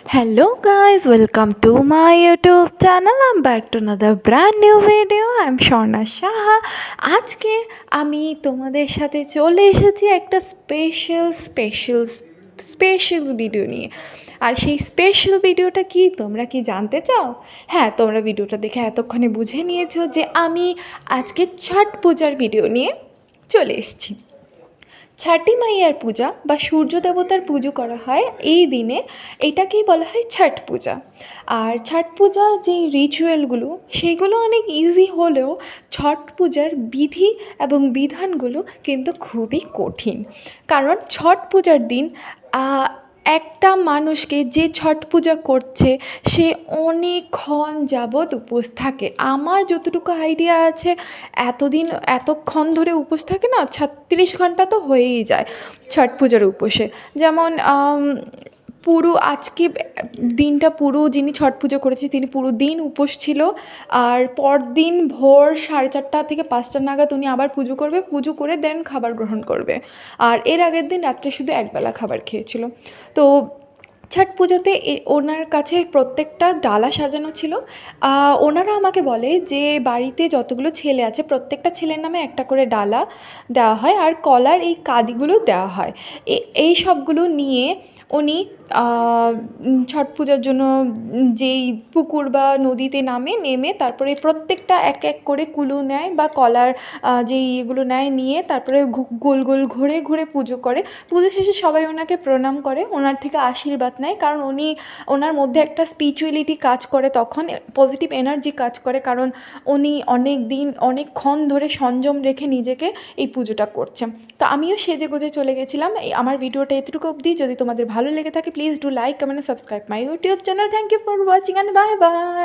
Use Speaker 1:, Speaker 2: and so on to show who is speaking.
Speaker 1: Hello guys, welcome to my YouTube channel. I'm back to another brand new video. I'm Shorna Shaha. আজকে আমি তোমাদের সাথে চলে এসেছি একটা স্পেশাল ভিডিও নিয়ে। আর সেই স্পেশাল ভিডিওটা কি তোমরা কি জানতে চাও? হ্যাঁ, তোমরা ভিডিওটা দেখে এতক্ষণে বুঝে নিয়েছো যে আমি আজকে ছট পূজার ভিডিও নিয়ে চলে এসেছি। ছটি মাইয়ার পূজা বা সূর্য দেবতার পুজো করা হয় এই দিনে, এটাকেই বলা হয় ছট পূজা। আর ছট পূজার যে রিচুয়ালগুলো সেগুলো অনেক ইজি হলেও ছট পূজার বিধি এবং বিধানগুলো কিন্তু খুবই কঠিন। কারণ ছট পূজার দিন একটা মানুষকে যে ছট পূজা করছে সে অনেকক্ষণ যাবৎ উপোস থাকে। আমার যতটুকু আইডিয়া আছে এতক্ষণ ধরে উপোস থাকে না, 36 ঘন্টা তো হয়েই যায় ছট পূজার উপোসে। যেমন পুরো আজকে দিনটা পুরো যিনি ছট পুজো করেছে তিনি পুরো দিন উপোস ছিল। আর পরদিন ভোর 4:30 থেকে 5টা নাগাদ উনি আবার পুজো করবে, পুজো করে দেন খাবার গ্রহণ করবে। আর এর আগের দিন রাত্রে শুধু একবেলা খাবার খেয়েছিল। তো ছট পুজোতে ওনার কাছে প্রত্যেকটা ডালা সাজানো ছিল। ওনারা আমাকে বলে যে বাড়িতে যতগুলো ছেলে আছে প্রত্যেকটা ছেলের নামে একটা করে ডালা দেওয়া হয় আর কলার এই কাঁদিগুলো দেওয়া হয়। এই সবগুলো নিয়ে উনি ছট পূজার জন্য যেই পুকুর বা নদীতে নেমে তারপরে প্রত্যেকটা এক এক করে কুলো নেয় বা কলার যেই ইয়েগুলো নেয়, নিয়ে তারপরে গোল গোল ঘুরে ঘুরে পুজো করে। পুজো শেষে সবাই ওনাকে প্রণাম করে, ওনার থেকে আশীর্বাদ নেয়। কারণ ওনার মধ্যে একটা স্পিরিচুয়ালিটি কাজ করে, তখন পজিটিভ এনার্জি কাজ করে। কারণ উনি অনেকক্ষণ ধরে সংযম রেখে নিজেকে এই পুজোটা করছে। তো আমিও সেজেগুজে চলে গেছিলাম। আমার ভিডিওটা এতটুকু অবধি। যদি তোমাদের ভালো লেগে থাকে please do like, comment, subscribe my YouTube channel. Thank you for watching and bye by.